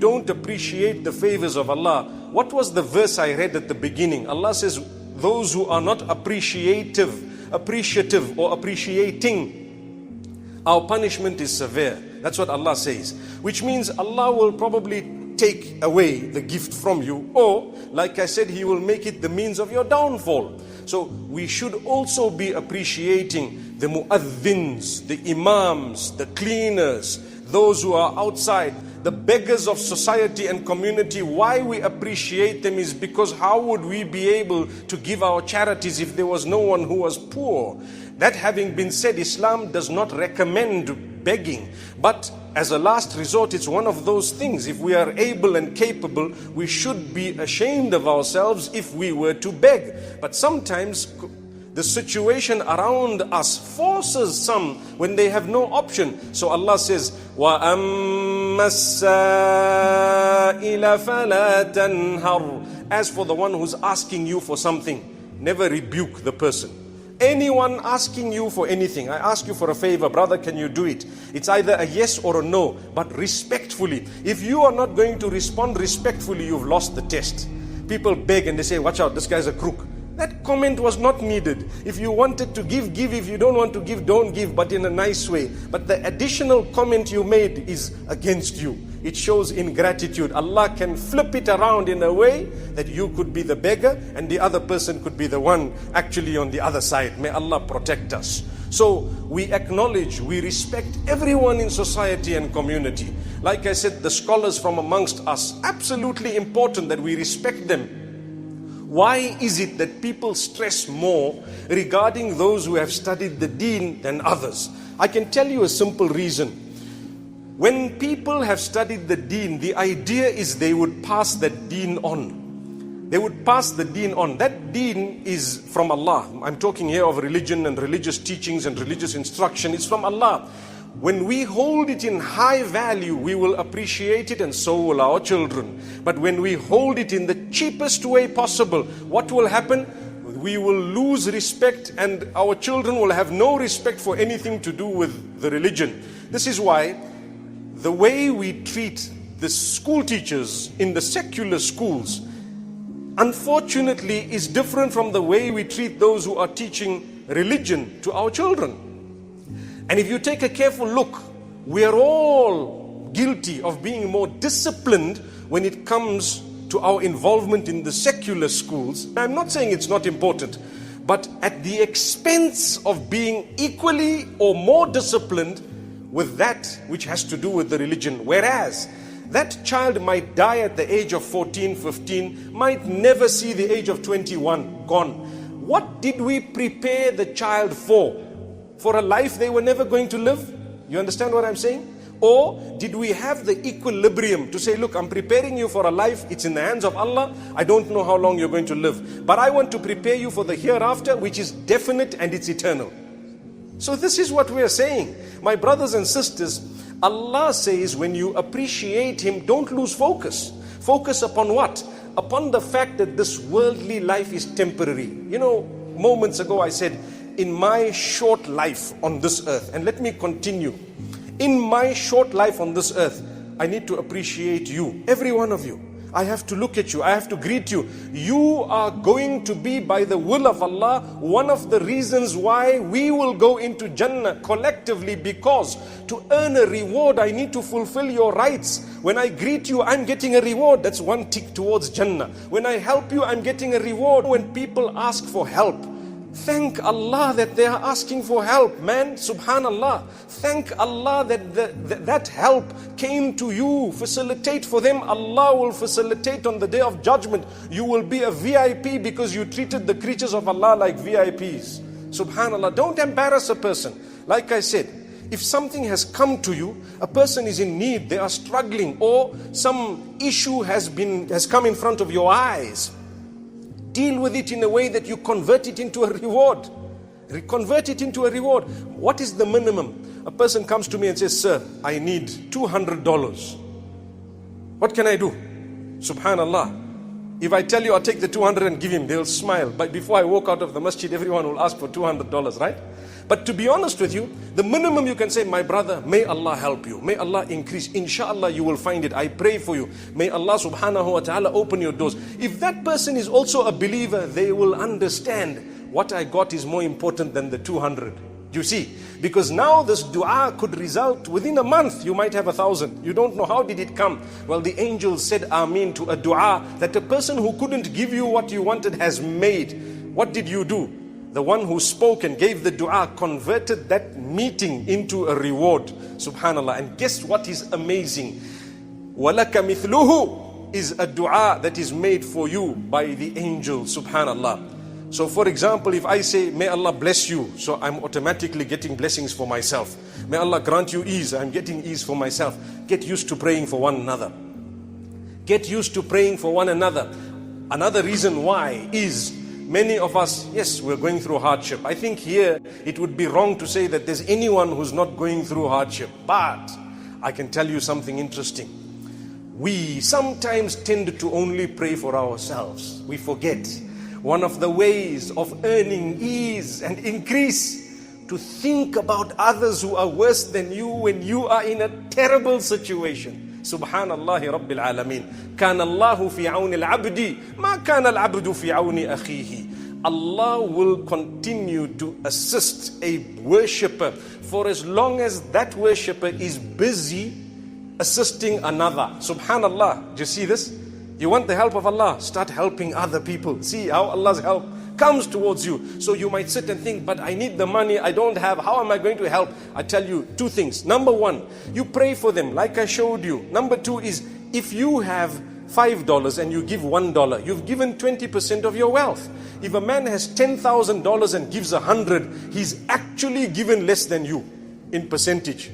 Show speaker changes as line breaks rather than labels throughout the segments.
don't appreciate the favors of Allah. What was the verse I read at the beginning? Allah says, those who are not appreciative or appreciating, our punishment is severe. That's what Allah says. Which means Allah will probably take away the gift from you, or like I said, He will make it the means of your downfall. So we should also be appreciating the mu'adhdhins, the imams, the cleaners, those who are outside, the beggars of society and community. Why we appreciate them is because how would we be able to give our charities if there was no one who was poor? That having been said, Islam does not recommend begging, but as a last resort, it's one of those things. If we are able and capable, we should be ashamed of ourselves if we were to beg. But sometimes the situation around us forces some when they have no option. So Allah says, وَأَمَّا السَّائِلَ فَلَا تَنْهَرْ. As for the one who's asking you for something, never rebuke the person. Anyone asking you for anything, I ask you for a favor, brother, can you do it? It's either a yes or a no, but respectfully. If you are not going to respond respectfully, you've lost the test. People beg and they say, watch out, this guy's a crook. That comment was not needed. If you wanted to give, give. If you don't want to give, don't give, but in a nice way. But the additional comment you made is against you. It shows ingratitude. Allah can flip it around in a way that you could be the beggar and the other person could be the one actually on the other side. May Allah protect us. So we acknowledge, we respect everyone in society and community. Like I said, the scholars from amongst us, absolutely important that we respect them. Why is it that people stress more regarding those who have studied the deen than others? I can tell you a simple reason. When people have studied the deen, the idea is they would pass that deen on. They would pass the deen on. That deen is from Allah. I'm talking here of religion and religious teachings and religious instruction. It's from Allah. When we hold it in high value, we will appreciate it, and so will our children. But when we hold it in the cheapest way possible, what will happen? We will lose respect, and our children will have no respect for anything to do with the religion. This is why the way we treat the school teachers in the secular schools, unfortunately, is different from the way we treat those who are teaching religion to our children. And if you take a careful look, we are all guilty of being more disciplined when it comes to our involvement in the secular schools. I'm not saying it's not important, but at the expense of being equally or more disciplined with that which has to do with the religion. Whereas that child might die at the age of 14, 15, might never see the age of 21 gone. What did we prepare the child for? For a life they were never going to live? You understand what I'm saying? Or did we have the equilibrium to say, look, I'm preparing you for a life, it's in the hands of Allah, I don't know how long you're going to live, but I want to prepare you for the hereafter, which is definite and it's eternal. So this is what we are saying. My brothers and sisters, Allah says when you appreciate Him, don't lose focus. Focus upon what? Upon the fact that this worldly life is temporary. You know, moments ago I said, in my short life on this earth, and let me continue, in my short life on this earth, I need to appreciate you, every one of you. I have to look at you, I have to greet you. You are going to be, by the will of Allah, one of the reasons why we will go into Jannah collectively, because to earn a reward, I need to fulfill your rights. When I greet you, I'm getting a reward. That's one tick towards Jannah. When I help you, I'm getting a reward. When people ask for help, thank Allah that they are asking for help, man. Subhanallah. Thank Allah that that help came to you. Facilitate for them. Allah will facilitate on the day of judgment. You will be a VIP because you treated the creatures of Allah like VIPs. Subhanallah. Don't embarrass a person. Like I said, if something has come to you, a person is in need, they are struggling, or some issue has come in front of your eyes, deal with it in a way that you convert it into a reward. Convert it into a reward. What is the minimum? A person comes to me and says, sir, I need $200. What can I do? Subhanallah. If I tell you I'll take the 200 and give him, they'll smile. But before I walk out of the masjid, everyone will ask for $200, right? But to be honest with you, the minimum you can say, my brother, may Allah help you. May Allah increase. Inshallah, you will find it. I pray for you. May Allah subhanahu wa ta'ala open your doors. If that person is also a believer, they will understand what I got is more important than the 200. You see? Because now this dua could result within a month. You might have 1,000. You don't know how did it come. Well, the angels said Ameen to a dua that a person who couldn't give you what you wanted has made. What did you do? The one who spoke and gave the dua converted that meeting into a reward. Subhanallah. And guess what is amazing? وَلَكَ مِثْلُهُ is a dua that is made for you by the angel. Subhanallah. So for example, if I say, may Allah bless you, so I'm automatically getting blessings for myself. May Allah grant you ease, I'm getting ease for myself. Get used to praying for one another. Get used to praying for one another. Another reason why is, many of us, yes, we're going through hardship. I think here, it would be wrong to say that there's anyone who's not going through hardship. But, I can tell you something interesting. We sometimes tend to only pray for ourselves. We forget. One of the ways of earning ease and increase, to think about others who are worse than you when you are in a terrible situation. Subhanallahi Rabbil Alameen. Kana Allahu fi awni al-abdi, ma kana al-abdu fi awni akhihi. Allah will continue to assist a worshipper for as long as that worshipper is busy assisting another. Subhanallah. Do you see this? You want the help of Allah? Start helping other people. See how Allah's help comes towards you. So you might sit and think, but I need the money, I don't have, how am I going to help? I tell you two things. Number one, you pray for them like I showed you. Number two is, if you have $5 and you give $1, you've given 20% of your wealth. If a man has $10,000 and gives 100, he's actually given less than you in percentage.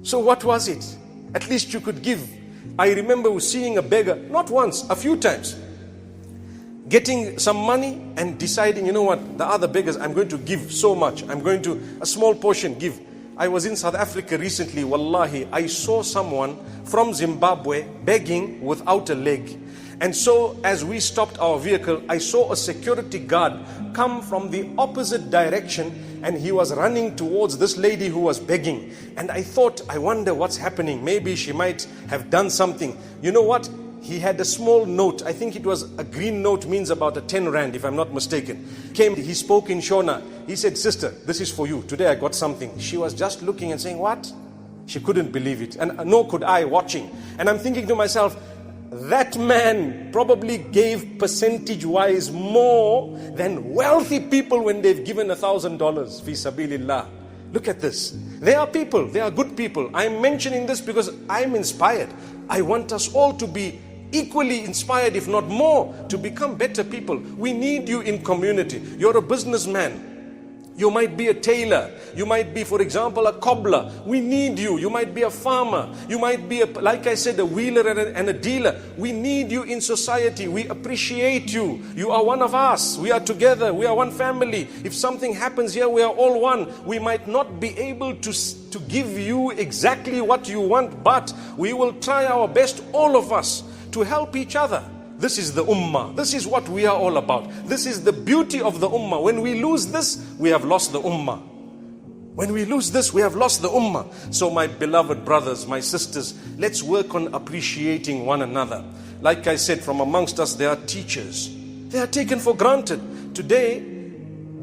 So what was it? At least you could give. I remember seeing a beggar, not once, a few times, getting some money and deciding, you know what, the other beggars, I'm going to give so much. I'm going to, a small portion, give. I was in South Africa recently, wallahi, I saw someone from Zimbabwe begging without a leg. And so as we stopped our vehicle, I saw a security guard come from the opposite direction, and he was running towards this lady who was begging. And I thought, I wonder what's happening. Maybe she might have done something. You know what? He had a small note. I think it was a green note, means about a 10 rand, if I'm not mistaken. He spoke in Shona. He said, sister, this is for you. Today I got something. She was just looking and saying, what? She couldn't believe it. And nor could I, watching. And I'm thinking to myself, that man probably gave percentage-wise more than wealthy people when they've given $1,000 fi sabilillah. Look at this. They are people. They are good people. I'm mentioning this because I'm inspired. I want us all to be equally inspired, if not more, to become better people. We need you in community. You're a businessman. You might be a tailor. You might be, for example, a cobbler. We need you. You might be a farmer. You might be, like I said, a wheeler and a dealer. We need you in society. We appreciate you. You are one of us. We are together. We are one family. If something happens here, we are all one. We might not be able to give you exactly what you want, but we will try our best, all of us, to help each other. This is the ummah. This is what we are all about. This is the beauty of the ummah. When we lose this, we have lost the ummah. When we lose this, we have lost the ummah. So my beloved brothers, my sisters, let's work on appreciating one another. Like I said, from amongst us, there are teachers. They are taken for granted. Today,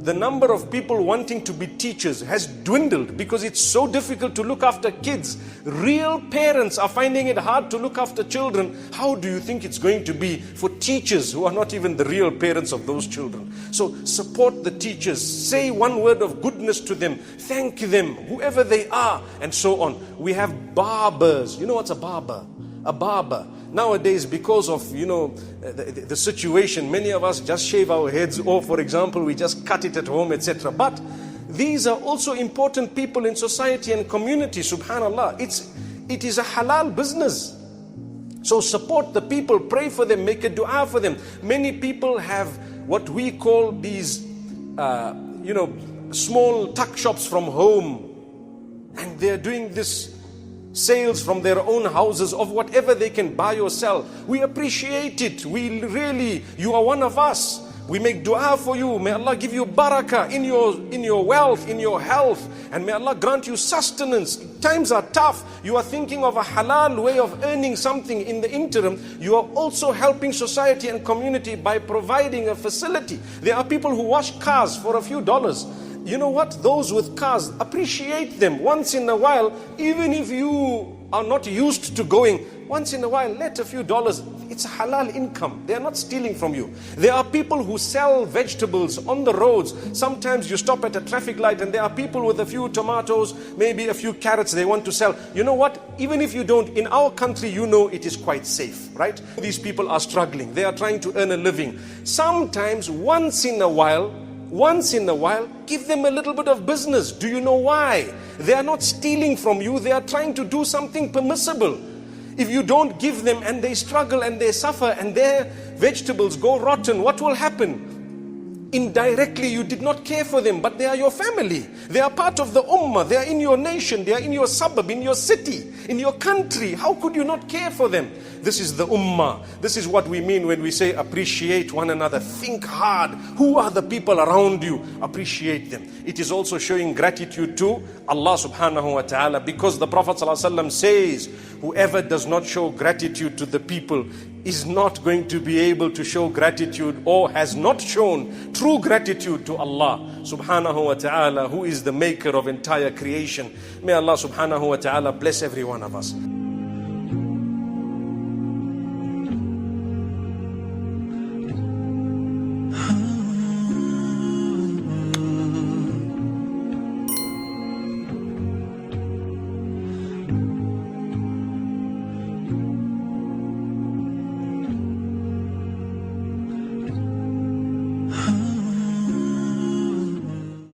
the number of people wanting to be teachers has dwindled because it's so difficult to look after kids. Real parents are finding it hard to look after children. How do you think it's going to be for teachers who are not even the real parents of those children? So support the teachers. Say one word of goodness to them. Thank them, whoever they are, and so on. We have barbers. You know what's a barber? A barber. Nowadays, because of, the situation, many of us just shave our heads, or for example, we just cut it at home, etc. But these are also important people in society and community, subhanallah. It is a halal business. So support the people, pray for them, make a dua for them. Many people have what we call these, small tuck shops from home. And they're doing this sales from their own houses of whatever they can buy or sell. We appreciate it. You are one of us. We make dua for you. May Allah give you barakah in your wealth, in your health. And may Allah grant you sustenance. Times are tough. You are thinking of a halal way of earning something in the interim. You are also helping society and community by providing a facility. There are people who wash cars for a few dollars. You know what? Those with cars, appreciate them once in a while. Even if you are not used to going, once in a while, let a few dollars. It's a halal income. They are not stealing from you. There are people who sell vegetables on the roads. Sometimes you stop at a traffic light and there are people with a few tomatoes, maybe a few carrots they want to sell. You know what? Even if you don't, in our country, you know it is quite safe, right? These people are struggling. They are trying to earn a living. Sometimes, once in a while, give them a little bit of business. Do you know why? They are not stealing from you. They are trying to do something permissible. If you don't give them and they struggle and they suffer and their vegetables go rotten, what will happen? Indirectly, you did not care for them, but they are your family. They are part of the ummah. They are in your nation. They are in your suburb, in your city, in your country. How could you not care for them? This is the ummah. This is what we mean when we say appreciate one another. Think hard. Who are the people around you? Appreciate them. It is also showing gratitude to Allah subhanahu wa ta'ala, because the Prophet ﷺ says, whoever does not show gratitude to the people is not going to be able to show gratitude, or has not shown true gratitude to Allah subhanahu wa ta'ala, who is the maker of entire creation. May Allah subhanahu wa ta'ala bless every one of us.